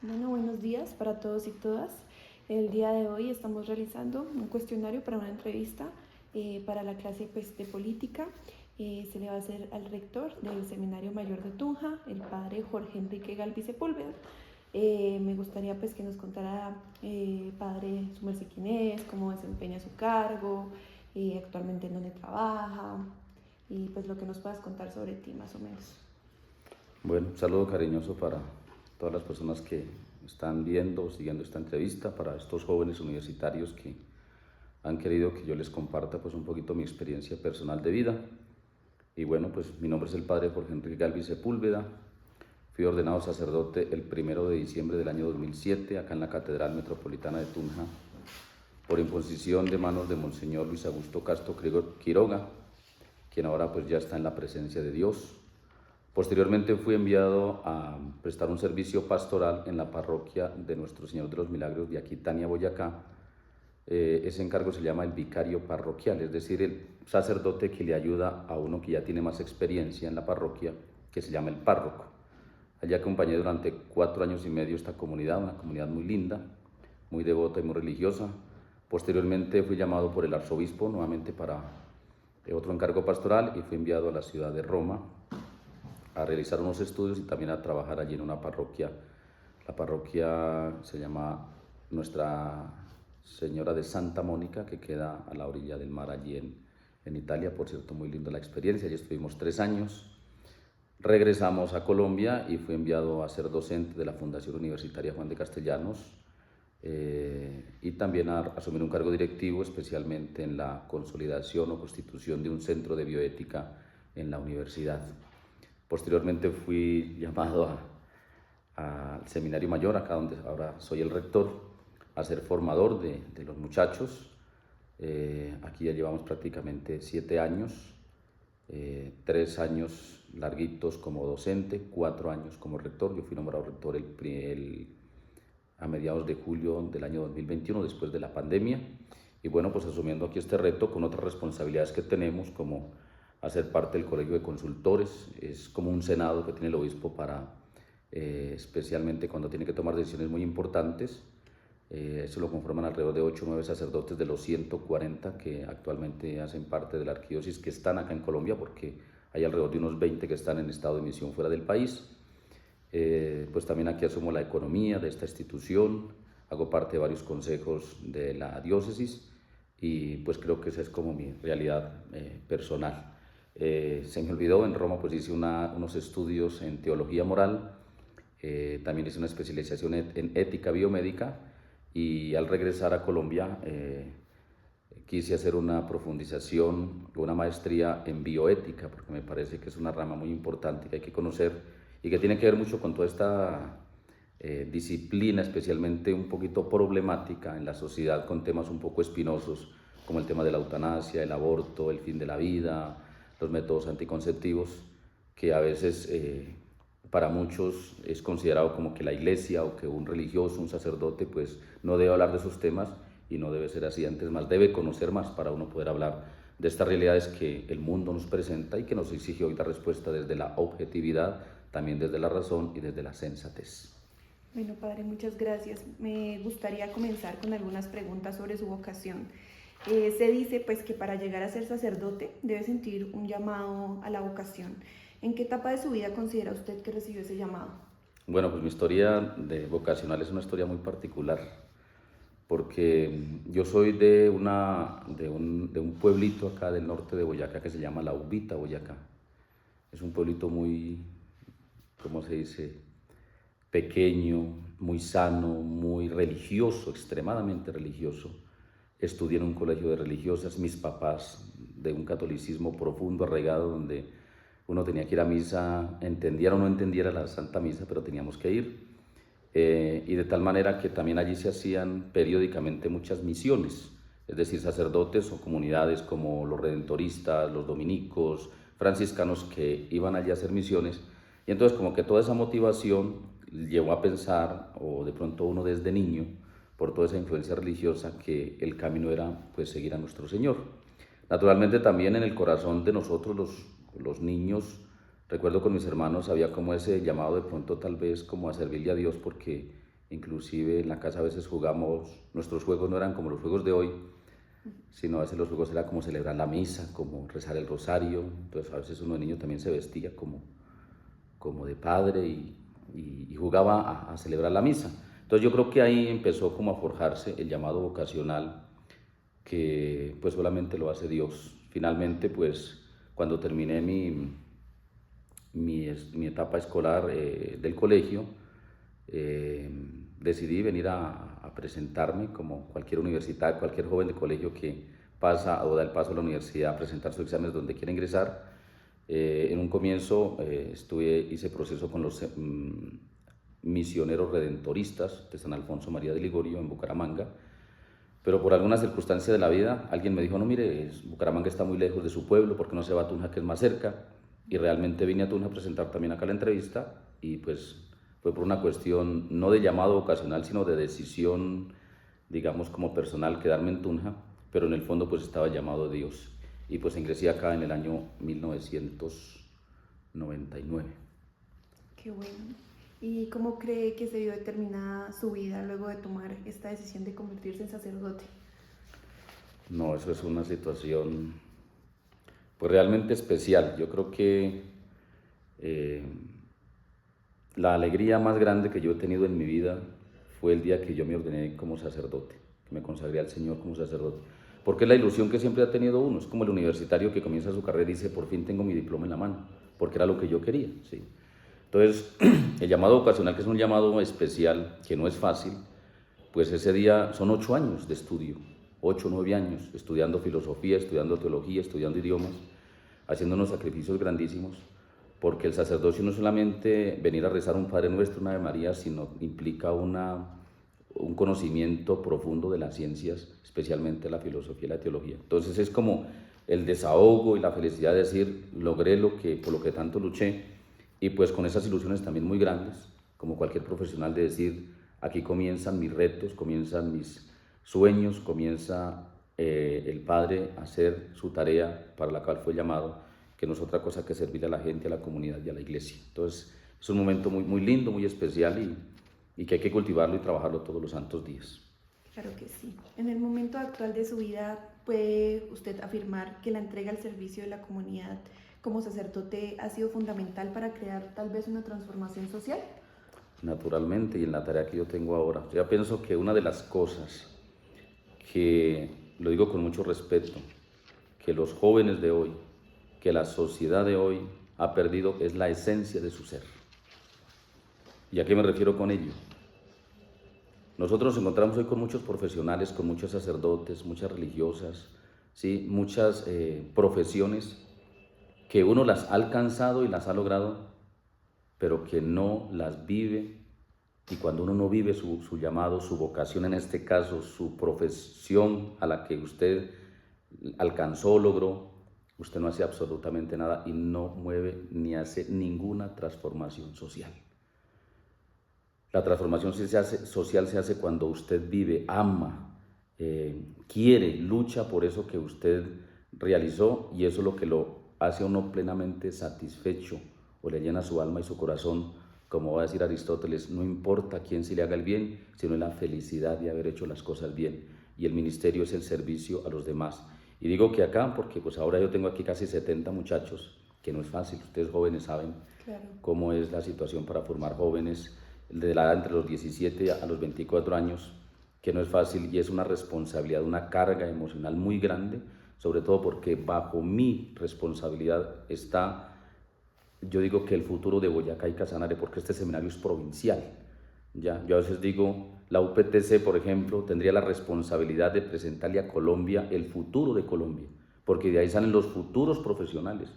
Bueno, buenos días para todos y todas. El día de hoy estamos realizando un cuestionario para una entrevista para la clase pues, de política. Se le va a hacer al rector del Seminario Mayor de Tunja, el padre Jorge Enrique Galvis Sepúlveda. Me gustaría pues que nos contara, padre, su merced quién es, cómo desempeña su cargo, actualmente en dónde trabaja y pues lo que nos puedas contar sobre ti más o menos. Bueno, un saludo cariñoso para todas las personas que están viendo o siguiendo esta entrevista, para estos jóvenes universitarios que han querido que yo les comparta pues un poquito mi experiencia personal de vida. Y bueno, pues mi nombre es el padre Jorge Enrique Galvis Sepúlveda. Fui ordenado sacerdote el 1 de diciembre del año 2007 acá en la Catedral Metropolitana de Tunja por imposición de manos de Monseñor Luis Augusto Castro Quiroga, quien ahora pues ya está en la presencia de Dios. Posteriormente fui enviado a prestar un servicio pastoral en la parroquia de Nuestro Señor de los Milagros de Aquitania, Boyacá. Ese encargo se llama el vicario parroquial, es decir, el sacerdote que le ayuda a uno que ya tiene más experiencia en la parroquia, que se llama el párroco. Allí acompañé durante 4 años y medio esta comunidad, una comunidad muy linda, muy devota y muy religiosa. Posteriormente fui llamado por el arzobispo nuevamente para otro encargo pastoral y fui enviado a la ciudad de Roma a realizar unos estudios y también a trabajar allí en una parroquia. La parroquia se llama Nuestra Señora de Santa Mónica, que queda a la orilla del mar allí en Italia. Por cierto, muy linda la experiencia. Allí estuvimos 3 años. Regresamos a Colombia y fui enviado a ser docente de la Fundación Universitaria Juan de Castellanos y también a asumir un cargo directivo, especialmente en la consolidación o constitución de un centro de bioética en la universidad. Posteriormente fui llamado al Seminario Mayor, acá donde ahora soy el rector, a ser formador de los muchachos. Aquí ya llevamos prácticamente 7 años, 3 años larguitos como docente, 4 años como rector. Yo fui nombrado rector a mediados de julio del año 2021, después de la pandemia. Y bueno, pues asumiendo aquí este reto con otras responsabilidades que tenemos, como hacer parte del colegio de consultores. Es como un senado que tiene el obispo para, especialmente cuando tiene que tomar decisiones muy importantes. Eso lo conforman alrededor de 8 o 9 sacerdotes de los 140 que actualmente hacen parte de la arquidiócesis, que están acá en Colombia, porque hay alrededor de unos 20 que están en estado de misión fuera del país. Pues también aquí asumo la economía de esta institución, hago parte de varios consejos de la diócesis y pues creo que esa es como mi realidad personal. Se me olvidó, en Roma pues hice unos estudios en teología moral, también hice una especialización en ética biomédica y al regresar a Colombia quise hacer una profundización, una maestría en bioética, porque me parece que es una rama muy importante que hay que conocer y que tiene que ver mucho con toda esta disciplina, especialmente un poquito problemática en la sociedad, con temas un poco espinosos, como el tema de la eutanasia, el aborto, el fin de la vida, los métodos anticonceptivos, que a veces para muchos es considerado como que la iglesia o que un religioso, un sacerdote, pues no debe hablar de esos temas y no debe ser así. Antes más debe conocer más para uno poder hablar de estas realidades que el mundo nos presenta y que nos exige hoy dar respuesta desde la objetividad, también desde la razón y desde la sensatez. Bueno, padre, muchas gracias. Me gustaría comenzar con algunas preguntas sobre su vocación. Se dice pues que para llegar a ser sacerdote debe sentir un llamado a la vocación. ¿En qué etapa de su vida considera usted que recibió ese llamado? Bueno, pues mi historia de vocacional es una historia muy particular, porque yo soy de un pueblito acá del norte de Boyacá que se llama La Ubita, Boyacá. Es un pueblito muy, ¿cómo se dice?, pequeño, muy sano, muy religioso, extremadamente religioso. Estudié en un colegio de religiosas, mis papás de un catolicismo profundo, arraigado, donde uno tenía que ir a misa, entendiera o no entendiera la Santa Misa, pero teníamos que ir. Y de tal manera que también allí se hacían periódicamente muchas misiones, es decir, sacerdotes o comunidades como los redentoristas, los dominicos, franciscanos que iban allí a hacer misiones. Y entonces como que toda esa motivación llevó a pensar, o de pronto uno desde niño, por toda esa influencia religiosa, que el camino era pues seguir a nuestro Señor. Naturalmente también en el corazón de nosotros los niños, recuerdo con mis hermanos había como ese llamado de pronto tal vez como a servirle a Dios, porque inclusive en la casa a veces jugamos, nuestros juegos no eran como los juegos de hoy, sino a veces los juegos era como celebrar la misa, como rezar el rosario, entonces a veces uno de niño también se vestía como de padre y jugaba a celebrar la misa. Entonces yo creo que ahí empezó como a forjarse el llamado vocacional, que pues solamente lo hace Dios. Finalmente pues cuando terminé mi etapa escolar del colegio, decidí venir a presentarme como cualquier universitario, cualquier joven de colegio que pasa o da el paso a la universidad a presentar sus exámenes donde quiere ingresar. En un comienzo hice proceso con los misioneros redentoristas de San Alfonso María de Ligorio en Bucaramanga, pero por alguna circunstancia de la vida alguien me dijo, no, mire, Bucaramanga está muy lejos de su pueblo, ¿por qué no se va a Tunja, que es más cerca? Y realmente vine a Tunja a presentar también acá la entrevista, y pues fue por una cuestión no de llamado vocacional, sino de decisión, digamos, como personal, quedarme en Tunja, pero en el fondo pues estaba llamado de Dios. Y pues ingresé acá en el año 1999. Qué bueno. ¿Y cómo cree que se vio determinada su vida luego de tomar esta decisión de convertirse en sacerdote? No, eso es una situación pues realmente especial. Yo creo que la alegría más grande que yo he tenido en mi vida fue el día que yo me ordené como sacerdote, que me consagré al Señor como sacerdote. Porque es la ilusión que siempre ha tenido uno, es como el universitario que comienza su carrera y dice, por fin tengo mi diploma en la mano, porque era lo que yo quería, ¿sí? Entonces, el llamado vocacional, que es un llamado especial, que no es fácil, pues ese día son 8 años de estudio, 8 o 9 años, estudiando filosofía, estudiando teología, estudiando idiomas, haciendo unos sacrificios grandísimos, porque el sacerdocio no es solamente venir a rezar un Padre Nuestro, una Ave María, sino implica un conocimiento profundo de las ciencias, especialmente la filosofía y la teología. Entonces es como el desahogo y la felicidad de decir, logré por lo que tanto luché, y pues con esas ilusiones también muy grandes, como cualquier profesional, de decir, aquí comienzan mis retos, comienzan mis sueños, comienza el Padre a hacer su tarea para la cual fue llamado, que no es otra cosa que servirle a la gente, a la comunidad y a la iglesia. Entonces es un momento muy, muy lindo, muy especial, y que hay que cultivarlo y trabajarlo todos los santos días. Claro que sí. En el momento actual de su vida, ¿puede usted afirmar que la entrega al servicio de la comunidad como sacerdote ha sido fundamental para crear tal vez una transformación social? Naturalmente, y en la tarea que yo tengo ahora. Yo pienso que una de las cosas que, lo digo con mucho respeto, que los jóvenes de hoy, que la sociedad de hoy ha perdido, es la esencia de su ser. ¿Y a qué me refiero con ello? Nosotros nos encontramos hoy con muchos profesionales, con muchos sacerdotes, muchas religiosas, ¿sí? Muchas profesiones que uno las ha alcanzado y las ha logrado, pero que no las vive. Y cuando uno no vive su llamado, su vocación, en este caso, su profesión a la que usted alcanzó, logró, usted no hace absolutamente nada y no mueve ni hace ninguna transformación social. La transformación social se hace cuando usted vive, ama, quiere, lucha por eso que usted realizó, y eso es lo que lo hace a uno plenamente satisfecho o le llena su alma y su corazón. Como va a decir Aristóteles, no importa a quién se le haga el bien, sino la felicidad de haber hecho las cosas bien. Y el ministerio es el servicio a los demás. Y digo que acá, porque pues ahora yo tengo aquí casi 70 muchachos, que no es fácil, ustedes jóvenes saben cómo es la situación para formar jóvenes de la edad entre los 17 a los 24 años, que no es fácil, y es una responsabilidad, una carga emocional muy grande, sobre todo porque bajo mi responsabilidad está, yo digo que el futuro de Boyacá y Casanare, porque este seminario es provincial. Ya, yo a veces digo, la UPTC, por ejemplo, tendría la responsabilidad de presentarle a Colombia el futuro de Colombia, porque de ahí salen los futuros profesionales,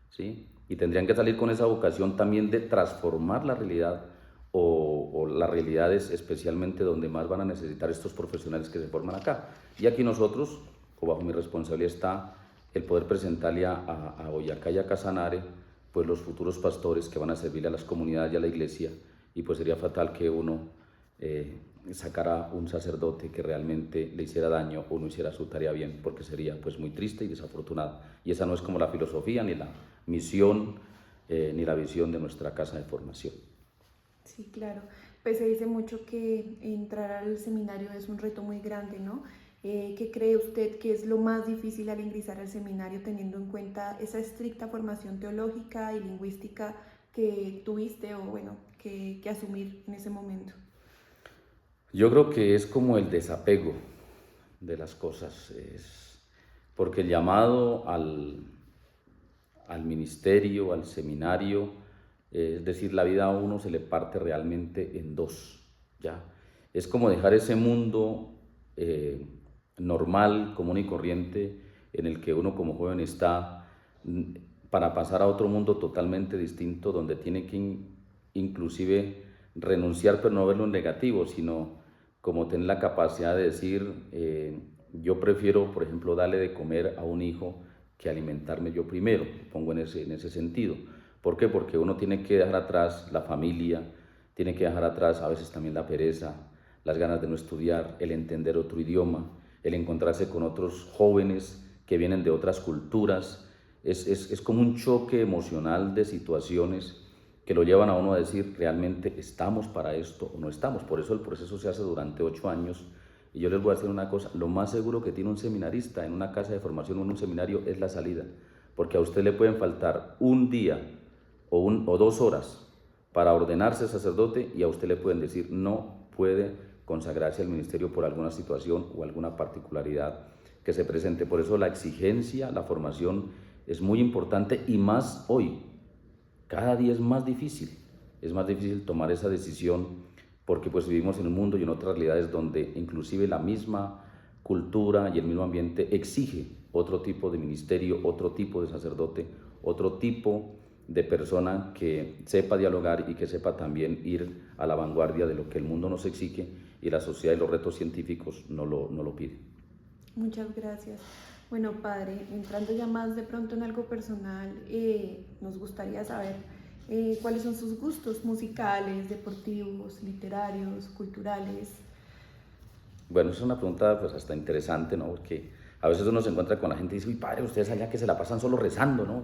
¿sí? Y tendrían que salir con esa vocación también de transformar la realidad o las realidades, especialmente donde más van a necesitar estos profesionales que se forman acá. Y aquí nosotros, o bajo mi responsabilidad, está el poder presentarle a Boyacá y a Casanare pues los futuros pastores que van a servirle a las comunidades y a la iglesia, y pues sería fatal que uno sacara un sacerdote que realmente le hiciera daño o no hiciera su tarea bien, porque sería pues muy triste y desafortunado, y esa no es como la filosofía, ni la misión, ni la visión de nuestra casa de formación. Sí, claro. Pues se dice mucho que entrar al seminario es un reto muy grande, ¿no? ¿Qué cree usted que es lo más difícil al ingresar al seminario teniendo en cuenta esa estricta formación teológica y lingüística que tuviste o bueno, que asumir en ese momento? Yo creo que es como el desapego de las cosas, porque el llamado al ministerio, al seminario, es decir, la vida a uno se le parte realmente en dos, ¿ya? Es como dejar ese mundo normal, común y corriente, en el que uno como joven está, para pasar a otro mundo totalmente distinto, donde tiene que inclusive renunciar, pero no verlo en negativo, sino como tener la capacidad de decir, yo prefiero, por ejemplo, darle de comer a un hijo que alimentarme yo primero, pongo en ese sentido. ¿Por qué? Porque uno tiene que dejar atrás la familia, tiene que dejar atrás a veces también la pereza, las ganas de no estudiar, el entender otro idioma, el encontrarse con otros jóvenes que vienen de otras culturas. Es como un choque emocional de situaciones que lo llevan a uno a decir, ¿realmente estamos para esto o no estamos? Por eso el proceso se hace durante 8 años. Y yo les voy a decir una cosa, lo más seguro que tiene un seminarista en una casa de formación o en un seminario es la salida, porque a usted le pueden faltar un día o 2 horas para ordenarse sacerdote y a usted le pueden decir no puede consagrarse al ministerio por alguna situación o alguna particularidad que se presente. Por eso la exigencia, la formación es muy importante y más hoy. Cada día es más difícil tomar esa decisión porque pues vivimos en un mundo y en otras realidades donde inclusive la misma cultura y el mismo ambiente exige otro tipo de ministerio, otro tipo de sacerdote, otro tipo de persona que sepa dialogar y que sepa también ir a la vanguardia de lo que el mundo nos exige y la sociedad y los retos científicos no lo piden. Muchas gracias. Bueno, padre, entrando ya más de pronto en algo personal, nos gustaría saber cuáles son sus gustos musicales, deportivos, literarios, culturales. Bueno, es una pregunta pues hasta interesante, ¿no? Porque a veces uno se encuentra con la gente y dice, uy, padre, ustedes allá que se la pasan solo rezando, ¿no?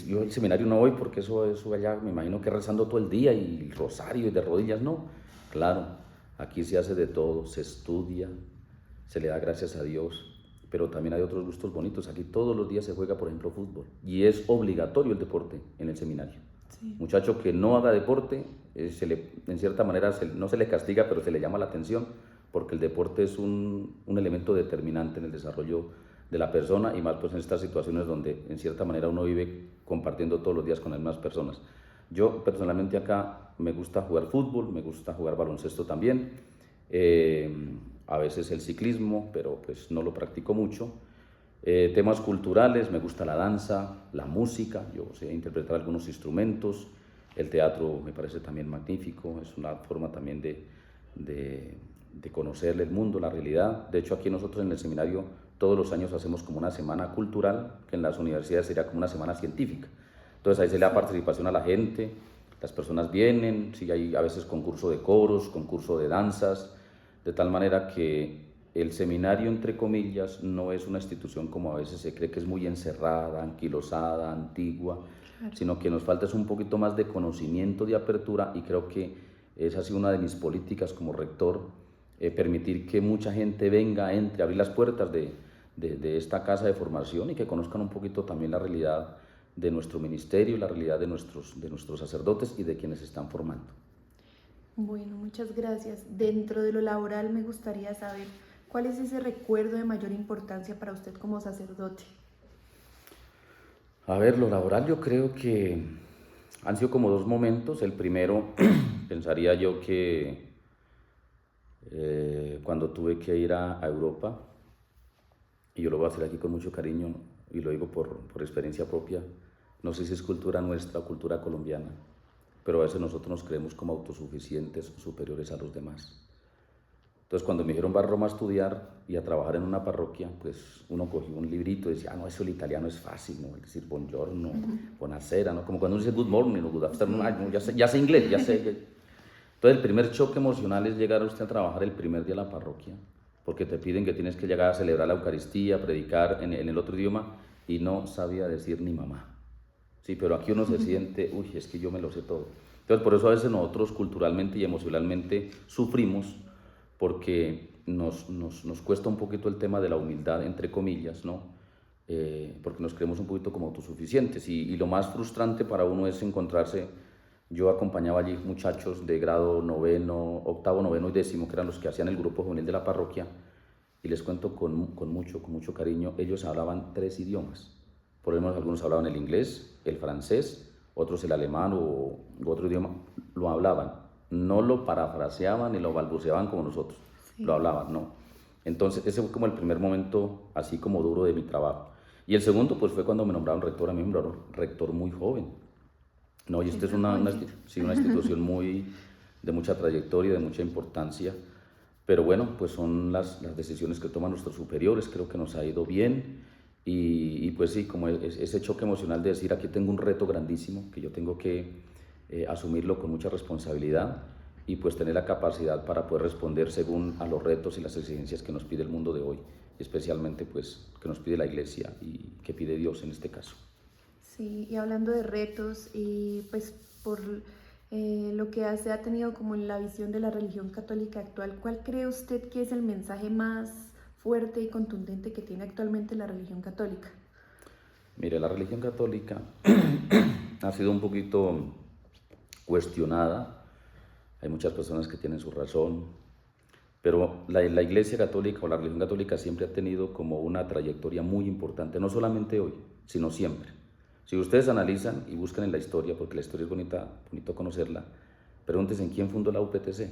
Yo al seminario no voy porque eso allá me imagino que rezando todo el día y el rosario y de rodillas, no. Claro, aquí se hace de todo, se estudia, se le da gracias a Dios, pero también hay otros gustos bonitos. Aquí todos los días se juega, por ejemplo, fútbol y es obligatorio el deporte en el seminario. Sí. Muchacho que no haga deporte, en cierta manera no se le castiga, pero se le llama la atención porque el deporte es un elemento determinante en el desarrollo de la persona y más pues en estas situaciones donde en cierta manera uno vive compartiendo todos los días con las mismas personas. Yo personalmente acá me gusta jugar fútbol, me gusta jugar baloncesto también, a veces el ciclismo, pero pues no lo practico mucho. Temas culturales, me gusta la danza, la música, yo sé interpretar algunos instrumentos, el teatro me parece también magnífico, es una forma también de conocer el mundo, la realidad. De hecho, aquí nosotros en el seminario todos los años hacemos como una semana cultural, que en las universidades sería como una semana científica. Entonces ahí se le da participación a la gente, las personas vienen, sí, hay a veces concurso de coros, concurso de danzas, de tal manera que el seminario, entre comillas, no es una institución como a veces se cree que es muy encerrada, anquilosada, antigua, claro, sino que nos falta es un poquito más de conocimiento, de apertura, y creo que esa ha sido una de mis políticas como rector, permitir que mucha gente venga, entre, abrir las puertas de esta casa de formación y que conozcan un poquito también la realidad de nuestro ministerio, la realidad de nuestros sacerdotes y de quienes se están formando. Bueno, muchas gracias. Dentro de lo laboral me gustaría saber cuál es ese recuerdo de mayor importancia para usted como sacerdote. A ver, lo laboral yo creo que han sido como 2 momentos. El primero, pensaría yo que cuando tuve que ir a Europa, y yo lo voy a hacer aquí con mucho cariño y lo digo por experiencia propia, no sé si es cultura nuestra o cultura colombiana, pero a veces nosotros nos creemos como autosuficientes, superiores a los demás. Entonces cuando me dijeron va a Roma a estudiar y a trabajar en una parroquia, pues uno cogió un librito y decía, no, eso el italiano es fácil, ¿no? Es decir, buongiorno, buonasera, ¿no? Como cuando uno dice good morning o good afternoon, ay, no, ya sé inglés, ya sé. Entonces el primer choque emocional es llegar a usted a trabajar el primer día a la parroquia, porque te piden que tienes que llegar a celebrar la Eucaristía, predicar en el otro idioma, y no sabía decir ni mamá. Sí, pero aquí uno se siente, uy, es que yo me lo sé todo. Entonces, por eso a veces nosotros culturalmente y emocionalmente sufrimos porque nos cuesta un poquito el tema de la humildad, entre comillas, ¿no? Porque nos creemos un poquito como autosuficientes y lo más frustrante para uno es encontrarse. Yo acompañaba allí muchachos de grado noveno, octavo, noveno y décimo, que eran los que hacían el grupo juvenil de la parroquia, y les cuento con mucho cariño, ellos hablaban 3 idiomas. Por lo menos algunos hablaban el inglés, el francés, otros el alemán u otro idioma, lo hablaban. No lo parafraseaban ni lo balbuceaban como nosotros, sí. Lo hablaban, no. Entonces ese fue como el primer momento así como duro de mi trabajo. Y el segundo pues fue cuando me nombraron rector. A mí me nombraron rector muy joven, ¿no? Y esta es una institución de mucha trayectoria, de mucha importancia. Pero bueno, pues son las decisiones que toman nuestros superiores, creo que nos ha ido bien y pues sí, como ese choque emocional de decir aquí tengo un reto grandísimo que yo tengo que asumirlo con mucha responsabilidad y pues tener la capacidad para poder responder según a los retos y las exigencias que nos pide el mundo de hoy, especialmente pues que nos pide la Iglesia y que pide Dios en este caso. Sí, y hablando de retos y pues por lo que se ha tenido como en la visión de la religión católica actual, ¿cuál cree usted que es el mensaje más fuerte y contundente que tiene actualmente la religión católica? Mire, la religión católica ha sido un poquito cuestionada, hay muchas personas que tienen su razón, pero la Iglesia católica o la religión católica siempre ha tenido como una trayectoria muy importante, no solamente hoy, sino siempre. Si ustedes analizan y buscan en la historia, porque la historia es bonito conocerla, pregúntense en quién fundó la UPTC.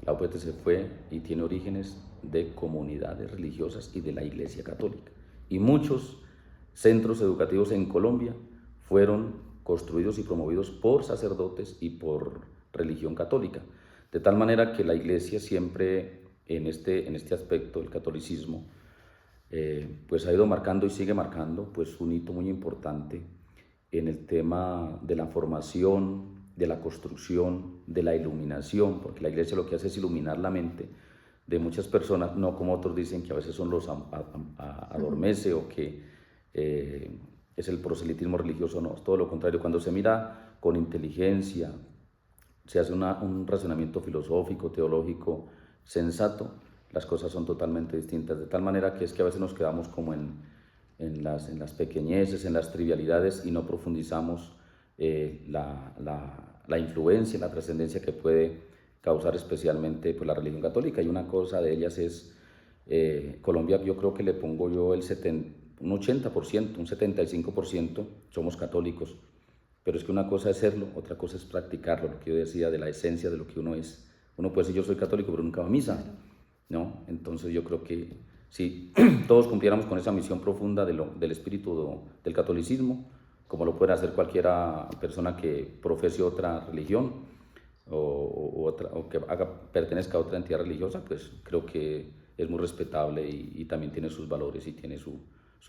La UPTC fue y tiene orígenes de comunidades religiosas y de la Iglesia católica. Y muchos centros educativos en Colombia fueron construidos y promovidos por sacerdotes y por religión católica. De tal manera que la Iglesia siempre en este aspecto, el catolicismo, pues ha ido marcando y sigue marcando pues un hito muy importante en el tema de la formación, de la construcción, de la iluminación, porque la Iglesia lo que hace es iluminar la mente de muchas personas, no como otros dicen que a veces son los adormece o que es el proselitismo religioso, no, es todo lo contrario. Cuando se mira con inteligencia, se hace un razonamiento filosófico, teológico, sensato, las cosas son totalmente distintas, de tal manera que es que a veces nos quedamos como en las pequeñeces, en las trivialidades y no profundizamos la influencia, la trascendencia que puede causar especialmente pues, la religión católica. Y una cosa de ellas es, Colombia yo creo que le pongo yo un 80%, un 75% somos católicos, pero es que una cosa es serlo, otra cosa es practicarlo, lo que yo decía de la esencia de lo que uno es. Uno puede decir yo soy católico pero nunca va a misa, ¿no? Entonces yo creo que si todos cumpliéramos con esa misión profunda del espíritu del catolicismo, como lo puede hacer cualquiera persona que profese otra religión o que pertenezca a otra entidad religiosa, pues creo que es muy respetable y también tiene sus valores y tiene su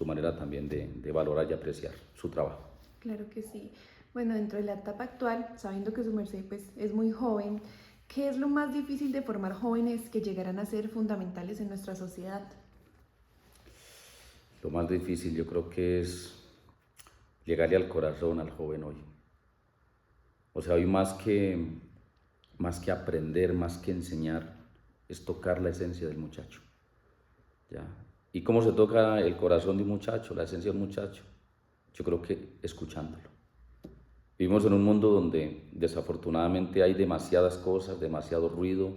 manera también de valorar y apreciar su trabajo. Claro que sí. Bueno, dentro de la etapa actual, sabiendo que su merced pues, es muy joven, ¿qué es lo más difícil de formar jóvenes que llegarán a ser fundamentales en nuestra sociedad? Lo más difícil yo creo que es llegarle al corazón al joven hoy. O sea, hoy más que aprender, más que enseñar, es tocar la esencia del muchacho. ¿Ya? ¿Y cómo se toca el corazón de un muchacho, la esencia del muchacho? Yo creo que escuchándolo. Vivimos en un mundo donde desafortunadamente hay demasiadas cosas, demasiado ruido,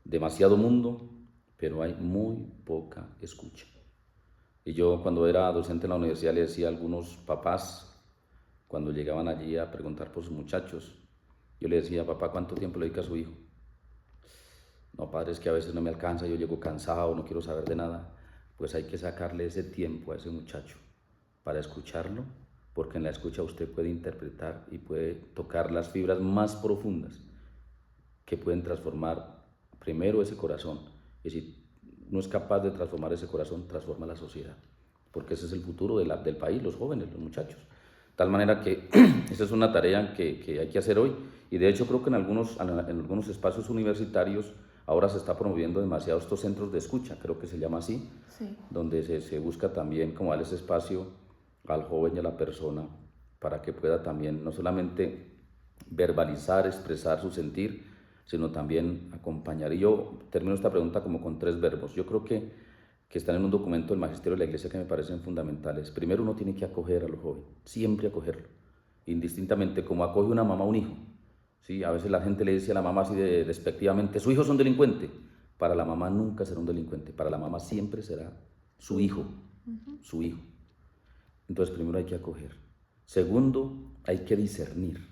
demasiado mundo, pero hay muy poca escucha. Y yo cuando era docente en la universidad le decía a algunos papás, cuando llegaban allí a preguntar por sus muchachos, yo le decía, papá, ¿cuánto tiempo le dedica a su hijo? No, padre, es que a veces no me alcanza, yo llego cansado, no quiero saber de nada. Pues hay que sacarle ese tiempo a ese muchacho para escucharlo, porque en la escucha usted puede interpretar y puede tocar las fibras más profundas que pueden transformar primero ese corazón. Y si no es capaz de transformar ese corazón, transforma la sociedad, porque ese es el futuro del país, los jóvenes, los muchachos. De tal manera que esa es una tarea que hay que hacer hoy, y de hecho creo que en algunos espacios universitarios ahora se está promoviendo demasiado estos centros de escucha, creo que se llama así, sí. Donde se busca también como darle ese espacio al joven y a la persona para que pueda también no solamente verbalizar, expresar su sentir, sino también acompañar. Y yo termino esta pregunta como con 3 verbos. Yo creo que están en un documento del Magisterio de la Iglesia que me parecen fundamentales. Primero, uno tiene que acoger a los jóvenes, siempre acogerlo, indistintamente, como acoge una mamá a un hijo. ¿Sí? A veces la gente le dice a la mamá así despectivamente, su hijo es un delincuente. Para la mamá nunca será un delincuente, para la mamá siempre será su hijo, su hijo. Entonces, primero hay que acoger. Segundo, hay que discernir.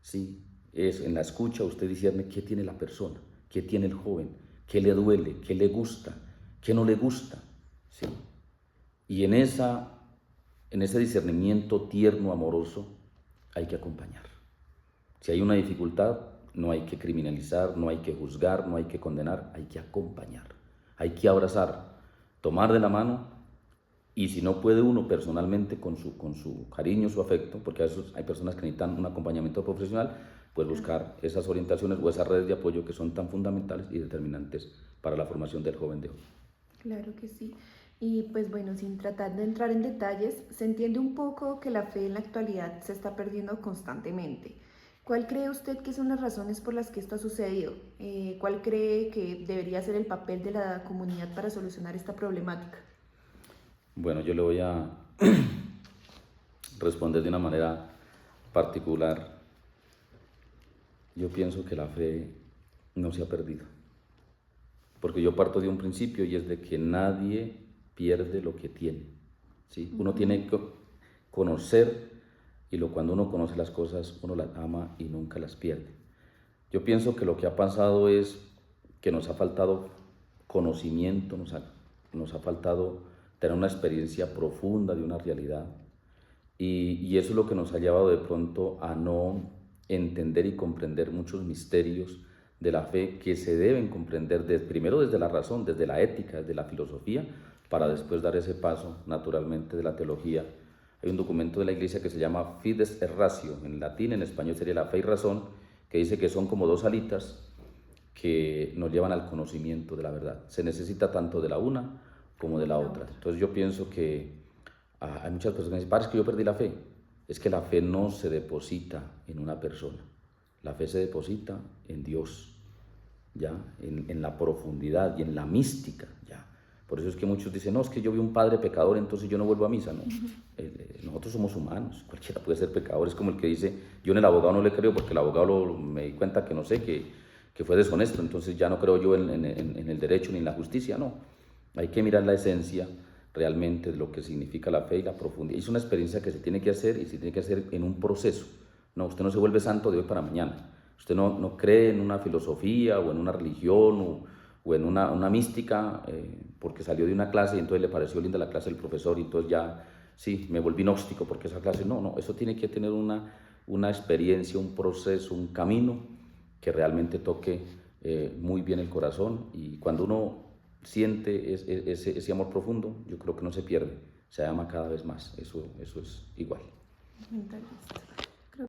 ¿Sí? Es en la escucha usted discierne qué tiene la persona, qué tiene el joven, qué le duele, qué le gusta, qué no le gusta. ¿Sí? Y en ese discernimiento tierno, amoroso, hay que acompañar. Si hay una dificultad, no hay que criminalizar, no hay que juzgar, no hay que condenar, hay que acompañar, hay que abrazar, tomar de la mano. Y si no puede uno personalmente con su cariño, su afecto, porque a veces hay personas que necesitan un acompañamiento profesional, pues buscar esas orientaciones o esas redes de apoyo que son tan fundamentales y determinantes para la formación del joven de hoy. Claro que sí. Y pues bueno, sin tratar de entrar en detalles, se entiende un poco que la fe en la actualidad se está perdiendo constantemente. ¿Cuál cree usted que son las razones por las que esto ha sucedido? ¿Cuál cree que debería ser el papel de la comunidad para solucionar esta problemática? Bueno, yo le voy a responder de una manera particular. Yo pienso que la fe no se ha perdido, porque yo parto de un principio y es de que nadie pierde lo que tiene. ¿Sí? Uno tiene que conocer y cuando uno conoce las cosas, uno las ama y nunca las pierde. Yo pienso que lo que ha pasado es que nos ha faltado conocimiento, nos ha faltado tener una experiencia profunda de una realidad y eso es lo que nos ha llevado de pronto a no entender y comprender muchos misterios de la fe que se deben comprender primero desde la razón, desde la ética, desde la filosofía, para después dar ese paso naturalmente de la teología. Hay un documento de la Iglesia que se llama Fides et Ratio, en latín, en español sería la fe y razón, que dice que son como 2 alitas que nos llevan al conocimiento de la verdad. Se necesita tanto de la una como de la otra. Entonces yo pienso que hay muchas personas que dicen, padre, es que yo perdí la fe. Es que la fe no se deposita en una persona. La fe se deposita en Dios, ¿ya? En la profundidad y en la mística, ¿ya? Por eso es que muchos dicen, no, es que yo vi un padre pecador, entonces yo no vuelvo a misa. No, nosotros somos humanos, cualquiera puede ser pecador. Es como el que dice, yo en el abogado no le creo porque el abogado me di cuenta que no sé, que fue deshonesto, entonces ya no creo yo en el derecho ni en la justicia. No, hay que mirar la esencia realmente de lo que significa la fe y la profundidad. Es una experiencia que se tiene que hacer y se tiene que hacer en un proceso. No, usted no se vuelve santo de hoy para mañana. Usted no cree en una filosofía o en una religión o en una mística porque salió de una clase y entonces le pareció linda la clase del profesor y entonces ya, sí, me volví gnóstico porque esa clase, no, eso tiene que tener una experiencia, un proceso, un camino que realmente toque muy bien el corazón y cuando uno siente ese amor profundo, yo creo que no se pierde, se ama cada vez más, eso es igual.